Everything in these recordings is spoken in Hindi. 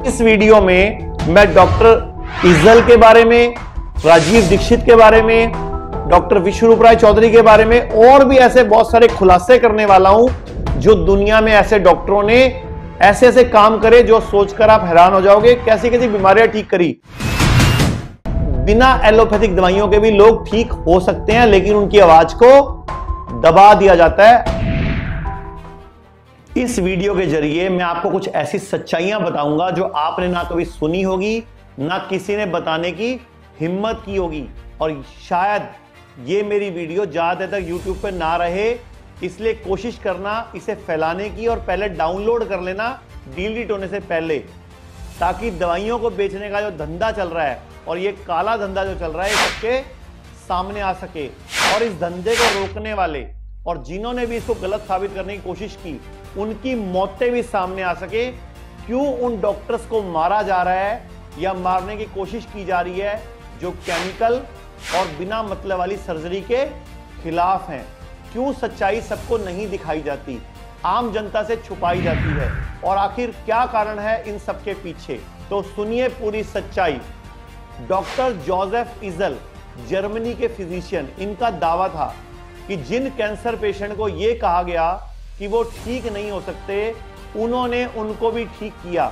इस वीडियो में मैं डॉक्टर इज्जल के बारे में, राजीव दीक्षित के बारे में, डॉक्टर विश्वरूप राय चौधरी के बारे में और भी ऐसे बहुत सारे खुलासे करने वाला हूं जो दुनिया में ऐसे डॉक्टरों ने ऐसे ऐसे काम करे जो सोचकर आप हैरान हो जाओगे। कैसी कैसी बीमारियां ठीक करी। बिना एलोपैथिक दवाइयों के भी लोग ठीक हो सकते हैं, लेकिन उनकी आवाज को दबा दिया जाता है। इस वीडियो के जरिए मैं आपको कुछ ऐसी सच्चाइयां बताऊंगा जो आपने ना कभी सुनी होगी, ना किसी ने बताने की हिम्मत की होगी। और शायद ये मेरी वीडियो ज्यादा तक YouTube पे ना रहे, इसलिए कोशिश करना इसे फैलाने की और पहले डाउनलोड कर लेना डिलीट होने से पहले, ताकि दवाइयों को बेचने का जो धंधा चल रहा है और ये काला धंधा जो चल रहा है सबके सामने आ सके। और इस धंधे को रोकने वाले और जिन्होंने भी इसको गलत साबित करने की कोशिश की, उनकी मौतें भी सामने आ सके। क्यों उन डॉक्टर्स को मारा जा रहा है या मारने की कोशिश की जा रही है जो केमिकल और बिना मतलब वाली सर्जरी के खिलाफ हैं। क्यों सच्चाई सबको नहीं दिखाई जाती, आम जनता से छुपाई जाती है, और आखिर क्या कारण है इन सब के पीछे। तो सुनिए पूरी सच्चाई। डॉक्टर जोसेफ इज्जल जर्मनी के फिजिशियन, इनका दावा था कि जिन कैंसर पेशेंट को यह कहा गया कि वो ठीक नहीं हो सकते, उन्होंने उनको भी ठीक किया।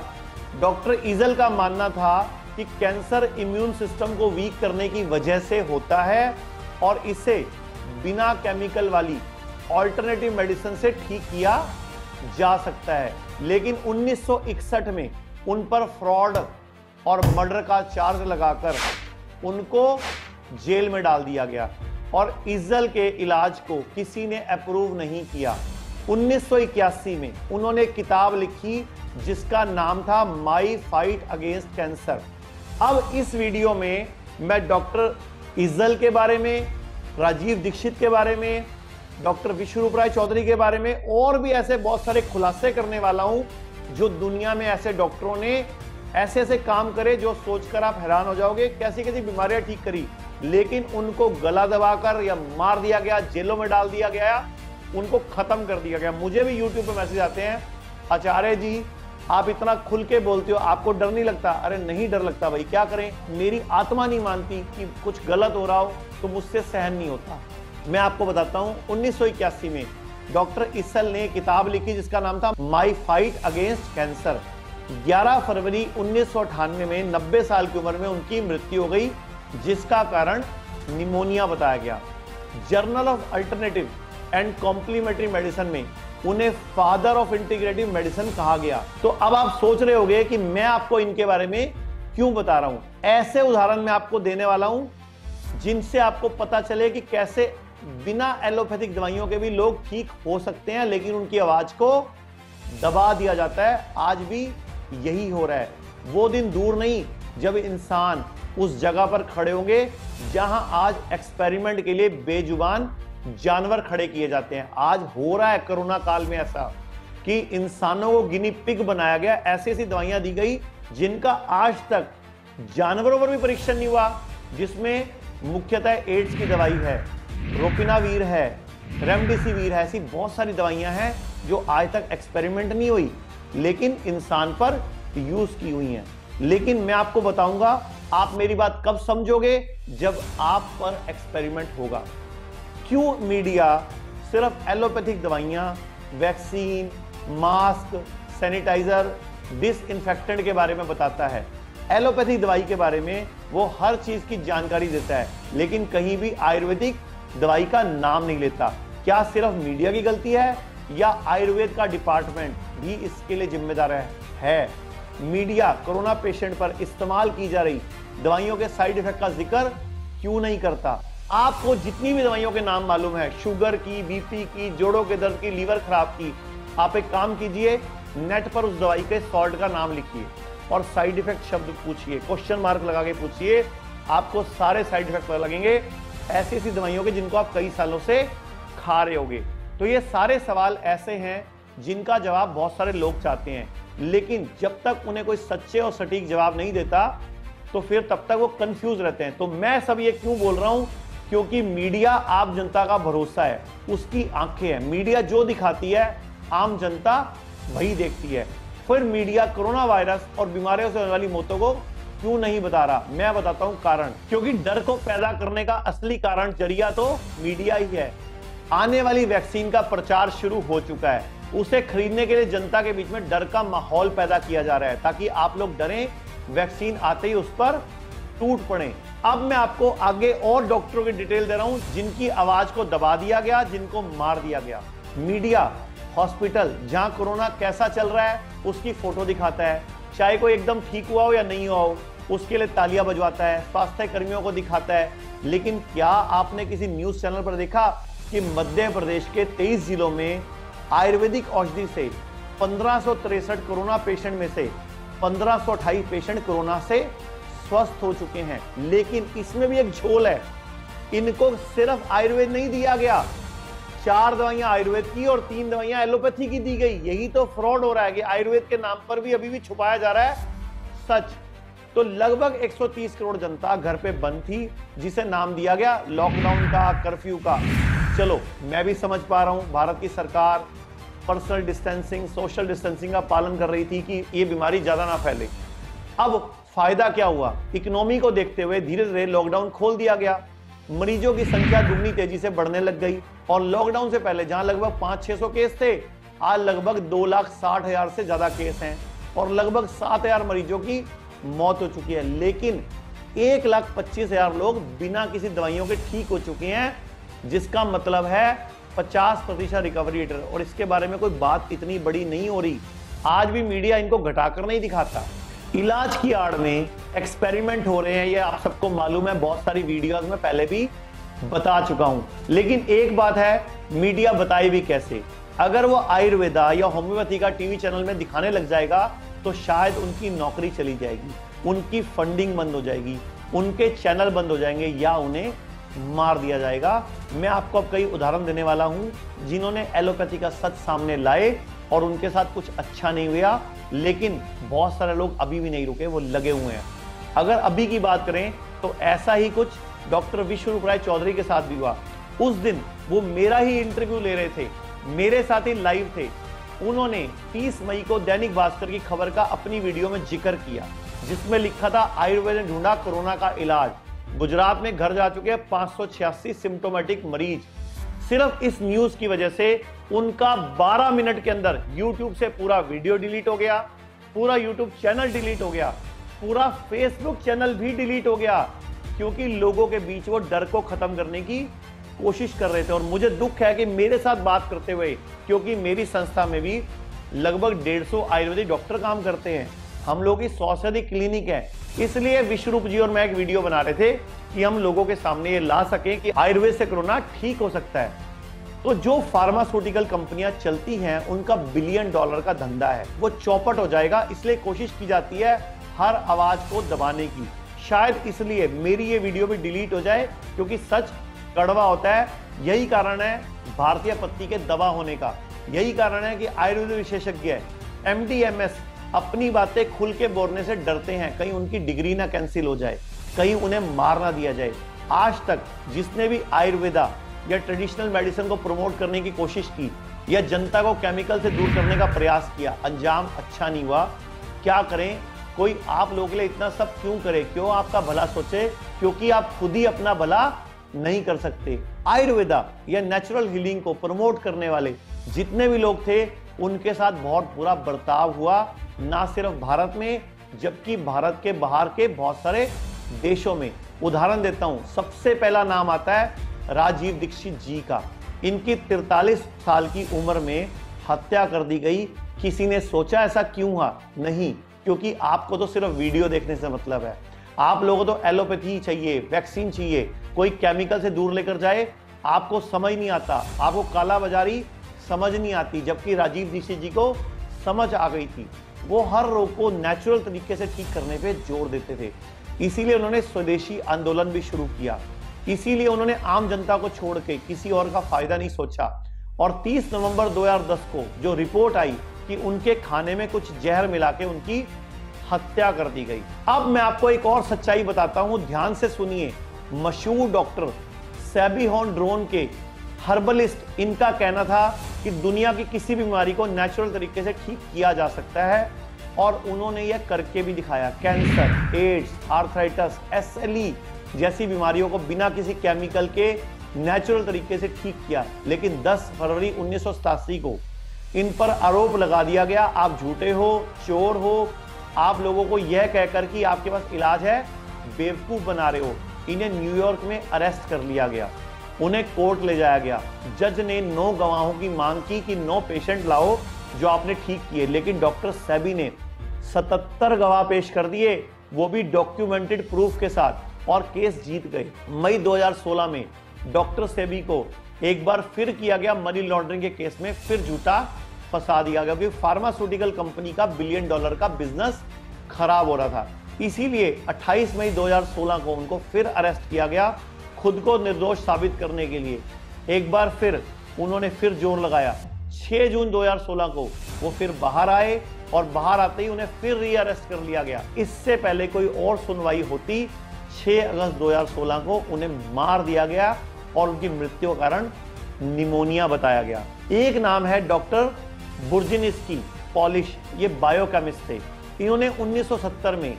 डॉक्टर इज्जल का मानना था कि कैंसर इम्यून सिस्टम को वीक करने की वजह से होता है और इसे बिना केमिकल वाली ऑल्टरनेटिव मेडिसिन से ठीक किया जा सकता है। लेकिन 1961 में उन पर फ्रॉड और मर्डर का चार्ज लगाकर उनको जेल में डाल दिया गया और इज्जल के इलाज को किसी ने अप्रूव नहीं किया। 1981 में उन्होंने किताब लिखी जिसका नाम था माई फाइट अगेंस्ट कैंसर। अब इस वीडियो में मैं डॉक्टर इज्जल के बारे में, राजीव दीक्षित के बारे में, डॉक्टर विश्वरूप राय चौधरी के बारे में और भी ऐसे बहुत सारे खुलासे करने वाला हूं जो दुनिया में ऐसे डॉक्टरों ने ऐसे ऐसे काम करे जो सोचकर आप हैरान हो जाओगे। कैसी कैसी बीमारियां ठीक करी, लेकिन उनको गला दबाकर या मार दिया गया, जेलों में डाल दिया गया, उनको खत्म कर दिया गया। मुझे भी YouTube पे मैसेज आते हैं, आचार्य जी आप इतना खुल के बोलते हो, आपको डर नहीं लगता? अरे नहीं डर लगता भाई, क्या करें, मेरी आत्मा नहीं मानती कि कुछ गलत हो रहा हो तो मुझसे सहन नहीं होता। मैं आपको बताता हूं, 1981 में डॉक्टर इज्जल ने किताब लिखी जिसका नाम था माई फाइट अगेंस्ट कैंसर। 11 फरवरी 1998 में 90 साल की उम्र में उनकी मृत्यु हो गई, जिसका कारण निमोनिया बताया गया। Journal of alternative and complementary medicine में उन्हें फादर ऑफ इंटीग्रेटिव मेडिसिन कहा गया। तो अब आप सोच रहे होंगे कि मैं आपको इनके बारे में क्यों बता रहा हूं। ऐसे उदाहरण मैं आपको देने वाला हूं जिनसे आपको पता चले कि कैसे बिना एलोपैथिक दवाइयों के भी लोग ठीक हो सकते हैं, लेकिन उनकी आवाज को दबा दिया जाता है। आज भी यही हो रहा है। वो दिन दूर नहीं जब इंसान उस जगह पर खड़े होंगे जहां आज एक्सपेरिमेंट के लिए बेजुबान जानवर खड़े किए जाते हैं। आज हो रहा है कोरोना काल में ऐसा कि इंसानों को गिनी पिग बनाया गया। ऐसी ऐसी दवाइयां दी गई जिनका आज तक जानवरों पर भी परीक्षण नहीं हुआ, जिसमें मुख्यतः एड्स की दवाई है, रोपिनावीर है, रेमडेसिविर है। ऐसी बहुत सारी दवाइयां हैं जो आज तक एक्सपेरिमेंट नहीं हुई लेकिन इंसान पर यूज की हुई हैं। लेकिन मैं आपको बताऊंगा, आप मेरी बात कब समझोगे, जब आप पर एक्सपेरिमेंट होगा। क्यों मीडिया सिर्फ एलोपैथिक दवाइयां, वैक्सीन, मास्क, सैनिटाइजर, डिसइंफेक्टेंट के बारे में बताता है? एलोपैथिक दवाई के बारे में वो हर चीज की जानकारी देता है, लेकिन कहीं भी आयुर्वेदिक दवाई का नाम नहीं लेता। क्या सिर्फ मीडिया की गलती है या आयुर्वेद का डिपार्टमेंट भी इसके लिए जिम्मेदार है? मीडिया कोरोना पेशेंट पर इस्तेमाल की जा रही दवाइयों के साइड इफेक्ट का जिक्र क्यों नहीं करता? आपको जितनी भी दवाइयों के नाम मालूम है, शुगर की, बीपी की, जोड़ों के दर्द की, लीवर खराब की, आप एक काम कीजिए, नेट पर उस दवाई के सॉल्ट का नाम लिखिए और साइड इफेक्ट शब्द पूछिए, क्वेश्चन मार्क लगा के पूछिए, आपको सारे साइड इफेक्ट पता लगेंगे ऐसी ऐसी दवाइयों के जिनको आप कई सालों से खा रहे होगे। तो ये सारे सवाल ऐसे हैं जिनका जवाब बहुत सारे लोग चाहते हैं, लेकिन जब तक उन्हें कोई सच्चे और सटीक जवाब नहीं देता तो फिर तब तक वो कंफ्यूज रहते हैं। तो मैं सब ये क्यों बोल रहा हूं, क्योंकि मीडिया आप जनता का भरोसा है, उसकी आंखें हैं। मीडिया जो दिखाती है आम जनता वही देखती है। फिर मीडिया कोरोना वायरस और बीमारियों से होने वाली मौतों को क्यों नहीं बता रहा? मैं बताता हूं कारण। क्योंकि डर को पैदा करने का असली कारण जरिया तो मीडिया ही है। आने वाली वैक्सीन का प्रचार शुरू हो चुका है, उसे खरीदने के लिए जनता के बीच में डर का माहौल पैदा किया जा रहा है ताकि आप लोग डरें, वैक्सीन आते ही उस पर टूट पड़े। अब मैं आपको आगे और डॉक्टरों की डिटेल दे रहा हूं जिनकी आवाज को दबा दिया गया, जिनको मार दिया गया। मीडिया हॉस्पिटल जहां कोरोना कैसा चल रहा है उसकी फोटो दिखाता है, चाहे कोई एकदम ठीक हुआ हो या नहीं हुआ हो, उसके लिए तालियां बजवाता है, स्वास्थ्य कर्मियों को दिखाता है। लेकिन क्या आपने किसी न्यूज चैनल पर देखा कि मध्य प्रदेश के 23 जिलों में आयुर्वेदिक औषधि से 1563 कोरोना पेशेंट में से 1528 पेशेंट कोरोना से स्वस्थ हो चुके हैं। लेकिन इसमें भी एक झोल है, इनको सिर्फ आयुर्वेद नहीं दिया गया, 4 दवाइयां आयुर्वेद की और 3 दवाइयां एलोपैथी की दी गई। यही तो फ्रॉड हो रहा है कि आयुर्वेद के नाम पर भी अभी भी छुपाया जा रहा है सच। तो लगभग 130 करोड़ जनता घर पे बंद थी, जिसे नाम दिया गया लॉकडाउन का, कर्फ्यू का। चलो मैं भी समझ पा रहा हूं, भारत की सरकार पर्सनल डिस्टेंसिंग, सोशल डिस्टेंसिंग का पालन कर रही थी कि ये बीमारी ज्यादा ना फैले। अब फायदा क्या हुआ? इकोनॉमी को देखते हुए धीरे धीरे लॉकडाउन खोल दिया गया, मरीजों की संख्या दुगनी तेजी से बढ़ने लग गई और लॉकडाउन से पहले जहां लगभग 500-600 केस थे, आज लगभग 2,60,000 से ज्यादा केस हैं और लगभग 7,000 मरीजों की मौत हो चुकी है। लेकिन 1,25,000 लोग बिना किसी दवाइयों के ठीक हो चुके हैं, जिसका मतलब है 50% रिकवरी रेट। और इसके बारे में कोई बात इतनी बड़ी नहीं हो रही, आज भी मीडिया इनको घटाकर नहीं दिखाता। इलाज की आड़ में एक्सपेरिमेंट हो रहे हैं, ये आप सबको मालूम है, बहुत सारी वीडियोस में पहले भी बता चुका हूं। लेकिन एक बात है, मीडिया बताए भी कैसे? अगर वो आयुर्वेदा या होम्योपैथी का टीवी चैनल में दिखाने लग जाएगा तो शायद उनकी नौकरी चली जाएगी, उनकी फंडिंग बंद हो जाएगी, उनके चैनल बंद हो जाएंगे या उन्हें मार दिया जाएगा। मैं आपको अब कई उदाहरण देने वाला हूं जिन्होंने एलोपैथी का सच सामने लाए और उनके साथ कुछ अच्छा नहीं हुआ। लेकिन बहुत सारे लोग अभी भी नहीं रुके, वो लगे हुए हैं। अगर अभी की बात करें तो ऐसा ही कुछ डॉक्टर विश्वरूप राय चौधरी के साथ भी हुआ। उस दिन वो मेरा ही इंटरव्यू ले रहे थे, मेरे साथ ही लाइव थे। उन्होंने 30 मई को दैनिक भास्कर की खबर का अपनी वीडियो में जिक्र किया, जिसमें लिखा था आयुर्वेद ने ढूंढा कोरोना का इलाज। गुजरात में घर जा चुके 586 सिम्टोमेटिक मरीज। सिर्फ इस न्यूज की वजह से उनका 12 मिनट के अंदर यूट्यूब से पूरा वीडियो डिलीट हो गया, पूरा यूट्यूब चैनल डिलीट हो गया, पूरा फेसबुक चैनल भी डिलीट हो गया, क्योंकि लोगों के बीच वो डर को खत्म करने की कोशिश कर रहे थे। और मुझे दुख है कि मेरे साथ बात करते हुए, क्योंकि मेरी संस्था में भी लगभग 150 आयुर्वेदिक डॉक्टर काम करते हैं, हम लोग की 100 से अधिक क्लिनिक है, इसलिए विश्वरूप जी और मैं एक वीडियो बना रहे थे कि हम लोगों के सामने ये ला सकें कि आयुर्वेद से कोरोना ठीक हो सकता है। तो जो फार्मास्यूटिकल कंपनियां चलती हैं उनका $1 बिलियन का धंधा है, वो चौपट हो जाएगा, इसलिए कोशिश की जाती है हर आवाज को दबाने की। शायद इसलिए मेरी ये वीडियो भी डिलीट हो जाए, क्योंकि सच कड़वा होता है। यही कारण है भारतीय पत्ती के दबा होने का, यही कारण है कि आयुर्वेद विशेषज्ञ MD MS अपनी बातें खुल के बोलने से डरते हैं, कहीं उनकी डिग्री ना कैंसिल हो जाए, कहीं उन्हें मार ना दिया जाए। आज तक जिसने भी आयुर्वेदा या ट्रेडिशनल मेडिसिन को प्रमोट करने की कोशिश की या जनता को केमिकल से दूर करने का प्रयास किया, अंजाम अच्छा नहीं हुआ। क्या करें? कोई आप लोगों के लिए इतना सब क्यों करे? क्यों आपका भला सोचे? क्योंकि आप खुद ही अपना भला नहीं कर सकते। आयुर्वेदा या नेचुरल हीलिंग को प्रमोट करने वाले जितने भी लोग थे, उनके साथ बहुत बुरा बर्ताव हुआ, ना सिर्फ भारत में, जबकि भारत के बाहर के बहुत सारे देशों में। उदाहरण देता हूं, सबसे पहला नाम आता है राजीव दीक्षित जी का। इनकी 43 साल की उम्र में हत्या कर दी गई। किसी ने सोचा ऐसा क्यों हुआ? नहीं, क्योंकि आपको तो सिर्फ वीडियो देखने से मतलब है। आप लोगों को तो एलोपैथी चाहिए, वैक्सीन चाहिए, कोई केमिकल से दूर लेकर जाए, आपको समझ नहीं आता, आपको काला बाजारी समझ नहीं आती। जबकि राजीव दीक्षित जी को समझ आ गई थी, वो हर रोग को नेचुरल तरीके से ठीक करने पे जोर देते थे। इसीलिए उन्होंने स्वदेशी आंदोलन भी शुरू किया, इसीलिए उन्होंने आम जनता को छोड़ के किसी और का फायदा नहीं सोचा। और 30 नवंबर 2010 को जो रिपोर्ट आई कि उनके खाने में कुछ जहर मिला के उनकी हत्या कर दी गई। अब मैं आपको एक और सच्चाई बताता हूं, ध्यान से सुनिए। मशहूर डॉक्टर सैबी हॉर्न ड्रोन के हर्बलिस्ट, इनका कहना था कि दुनिया की किसी बीमारी को नेचुरल तरीके से ठीक किया जा सकता है और उन्होंने यह करके भी दिखाया। कैंसर, एड्स, आर्थराइटिस, SLE जैसी बीमारियों को बिना किसी केमिकल के नेचुरल तरीके से ठीक किया। लेकिन 10 फरवरी 1987 को इन पर आरोप लगा दिया गया, आप झूठे हो, चोर हो, आप लोगों को यह कहकर कि आपके पास इलाज है बेवकूफ बना रहे हो। इन्हें न्यूयॉर्क में अरेस्ट कर लिया गया, उन्हें कोर्ट ले जाया गया। जज ने 9 गवाहों की मांग की कि 9 पेशेंट लाओ जो आपने ठीक किए, लेकिन डॉक्टर सेबी ने 77 गवाह पेश कर दिए, वो भी डॉक्यूमेंटेड प्रूफ के साथ, और केस जीत गए। मई 2016 में डॉक्टर सेबी को एक बार फिर किया गया मनी लॉन्ड्रिंग के केस में, फिर झूठा फंसा दिया गया क्योंकि फार्मास्यूटिकल कंपनी का $1 बिलियन का बिजनेस खराब हो रहा था। इसीलिए 28 मई 2016 को उनको फिर अरेस्ट किया गया, खुद को निर्दोष साबित करने के लिए। एक बार फिर उन्होंने फिर जोर लगाया। 6 जून 2016 को वो फिर बाहर आए और बाहर आते ही उन्हें फिर री अरेस्ट कर लिया गया। इससे पहले कोई और सुनवाई होती, 6 अगस्त 2016 को उन्हें मार दिया गया और उनकी मृत्यु का कारण निमोनिया बताया गया। एक नाम है डॉक्टर बुर्जिन्स्की, पॉलिश, ये बायोकेमिस्ट थे। इन्होंने 1970 में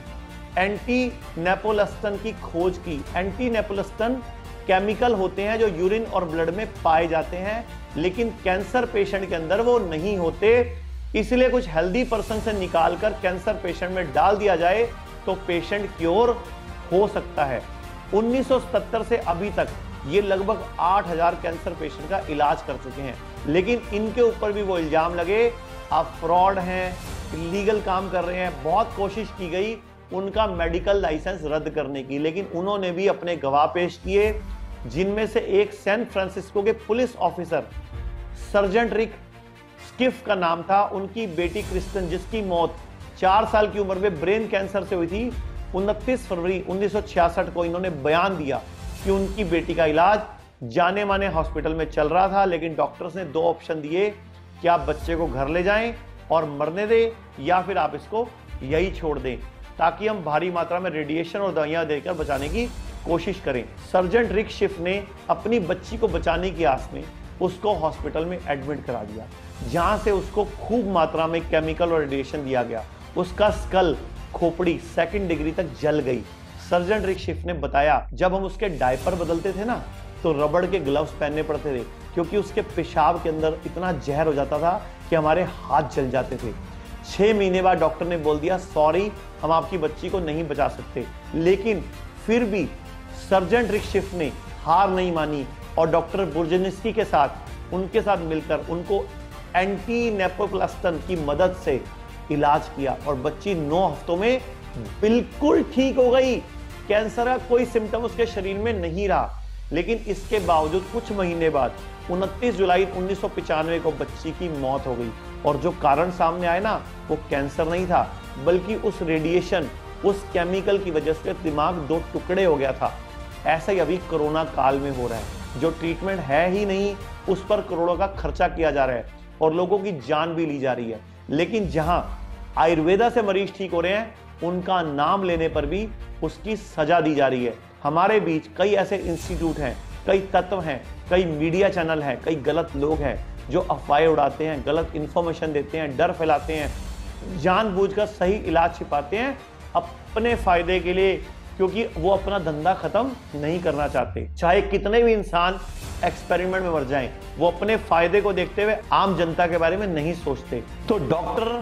एंटी नेपोलस्टन की खोज की। एंटी नेपोलस्टन केमिकल होते हैं जो यूरिन और ब्लड में पाए जाते हैं, लेकिन कैंसर पेशेंट के अंदर वो नहीं होते। इसलिए कुछ हेल्दी पर्सन से निकालकर कैंसर पेशेंट में डाल दिया जाए तो पेशेंट क्योर हो सकता है। 1970 से अभी तक ये लगभग 8000 कैंसर पेशेंट का इलाज कर चुके हैं, लेकिन इनके ऊपर भी वो इल्जाम लगे आप फ्रॉड हैं, इलीगल काम कर रहे हैं। बहुत कोशिश की गई उनका मेडिकल लाइसेंस रद्द करने की, लेकिन उन्होंने भी अपने गवाह पेश किए, जिनमें से एक सैन फ्रांसिस्को के पुलिस ऑफिसर सर्जेंट रिक स्किफ का नाम था। उनकी बेटी क्रिस्टन, जिसकी मौत 4 साल की उम्र में ब्रेन कैंसर से हुई थी, 29 फरवरी 1966 को इन्होंने बयान दिया कि उनकी बेटी का इलाज जाने माने हॉस्पिटल में चल रहा था, लेकिन डॉक्टर्स ने 2 ऑप्शन दिए कि आप बच्चे को घर ले जाएं और मरने दें, या फिर आप इसको यही छोड़ दें ताकि हम भारी मात्रा में रेडिएशन और दवाइयां देकर बचाने की कोशिश करें। सर्जेंट रिक शिफ ने अपनी बच्ची को बचाने की आस में उसको हॉस्पिटल में एडमिट करा दिया, जहां से उसको खूब मात्रा में केमिकल और रेडिएशन दिया गया। उसका स्कल, खोपड़ी 2nd डिग्री तक जल गई। सर्जेंट रिक शिफ ने बताया, जब हम उसके डायपर बदलते थे ना, तो रबड़ के ग्लव्स पहनने पड़ते थे, क्योंकि उसके पेशाब के अंदर इतना जहर हो जाता था कि हमारे हाथ जल जाते थे। 6 महीने बाद डॉक्टर ने बोल दिया, सॉरी, हम आपकी बच्ची को नहीं बचा सकते। लेकिन फिर भी सर्जेंट रिक शिफ ने हार नहीं मानी और डॉक्टर बुर्जिन्स्की के साथ, उनके साथ मिलकर उनको एंटी नेपोप्लास्टन की मदद से इलाज किया और बच्ची 9 हफ्तों में बिल्कुल ठीक हो गई। कैंसर का कोई सिम्टम उसके शरीर में नहीं रहा। लेकिन इसके बावजूद कुछ महीने बाद 29 जुलाई 1995 को बच्ची की मौत हो गई, और जो कारण सामने आया ना, वो कैंसर नहीं था, बल्कि उस रेडिएशन, उस केमिकल की वजह से दिमाग 2 टुकड़े हो गया था। ऐसा ही अभी कोरोना काल में हो रहा है। जो ट्रीटमेंट है ही नहीं, उस पर करोड़ों का खर्चा किया जा रहा है और लोगों की जान भी ली जा रही है। लेकिन जहां आयुर्वेदा से मरीज ठीक हो रहे हैं, उनका नाम लेने पर भी उसकी सजा दी जा रही है। हमारे बीच कई ऐसे इंस्टीट्यूट हैं, कई तत्व हैं, कई मीडिया चैनल हैं, कई गलत लोग हैं जो अफवाहें उड़ाते हैं, गलत इंफॉर्मेशन देते हैं, डर फैलाते हैं, जानबूझकर सही इलाज छिपाते हैं अपने फायदे के लिए, क्योंकि वो अपना धंधा खत्म नहीं करना चाहते। चाहे कितने भी इंसान एक्सपेरिमेंट में मर जाएं, वो अपने फायदे को देखते हुए आम जनता के बारे में नहीं सोचते। तो डॉक्टर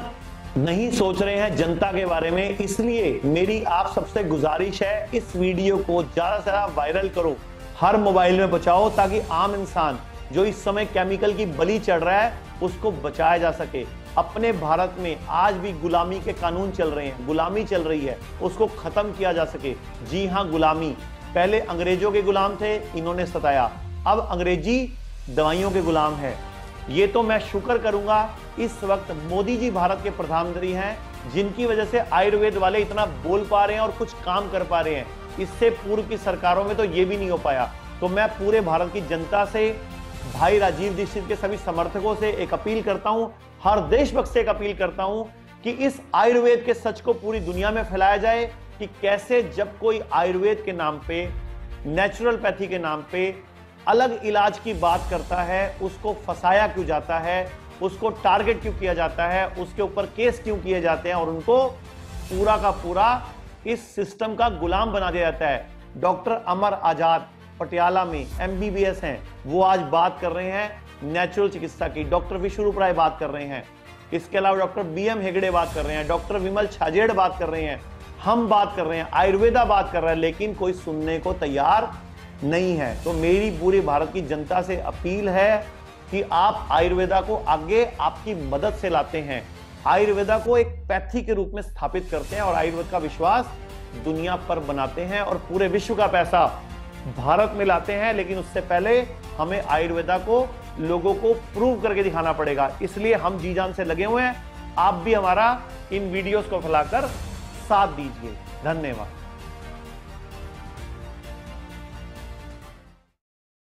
नहीं सोच रहे हैं जनता के बारे में, इसलिए मेरी आप सबसे गुजारिश है, इस वीडियो को ज्यादा से ज्यादा वायरल करो, हर मोबाइल में पहुंचाओ, ताकि आम इंसान जो इस समय केमिकल की बलि चढ़ रहा है उसको बचाया जा सके। अपने भारत में आज भी गुलामी के कानून चल रहे हैं, गुलामी चल रही है, उसको खत्म किया जा सके। जी हाँ, गुलामी। पहले अंग्रेजों के गुलाम थे, इन्होंने सताया, अब अंग्रेजी दवाइयों के गुलाम है। ये तो मैं शुक्र करूंगा इस वक्त मोदी जी भारत के प्रधानमंत्री हैं, जिनकी वजह से आयुर्वेद वाले इतना बोल पा रहे हैं और कुछ काम कर पा रहे हैं। इससे पूर्व की सरकारों में तो ये भी नहीं हो पाया। तो मैं पूरे भारत की जनता से, भाई राजीव दीक्षित के सभी समर्थकों से एक अपील करता हूं, हर देशभक्त से एक अपील करता हूं कि इस आयुर्वेद के सच को पूरी दुनिया में फैलाया जाए कि कैसे जब कोई आयुर्वेद के नाम पे, नेचुरलपैथी के नाम पे अलग इलाज की बात करता है, उसको फंसाया क्यों जाता है, उसको टारगेट क्यों किया जाता है, उसके ऊपर केस क्यों किए जाते हैं और उनको पूरा का पूरा इस सिस्टम का गुलाम बना दिया जाता है। डॉक्टर अमर आजाद पटियाला में MBBS हैं, वो आज बात कर रहे हैं नेचुरल चिकित्सा की। डॉक्टर विश्वरूप राय बात कर रहे हैं, इसके अलावा डॉक्टर BM हेगड़े बात कर रहे हैं, डॉक्टर विमल छाजेड़ बात कर रहे हैं, हम बात कर रहे हैं, आयुर्वेदा बात कर रहा है, लेकिन कोई सुनने को तैयार नहीं है। तो मेरी पूरे भारत की जनता से अपील है कि आप आयुर्वेदा को आगे आपकी मदद से लाते हैं, आयुर्वेदा को एक पैथी के रूप में स्थापित करते हैं और आयुर्वेद का विश्वास दुनिया पर बनाते हैं और पूरे विश्व का पैसा भारत में लाते हैं। लेकिन उससे पहले हमें आयुर्वेदा को लोगों को प्रूव करके दिखाना पड़ेगा, इसलिए हम जी जान से लगे हुए हैं। आप भी हमारा इन वीडियोस को फैलाकर साथ दीजिए। धन्यवाद।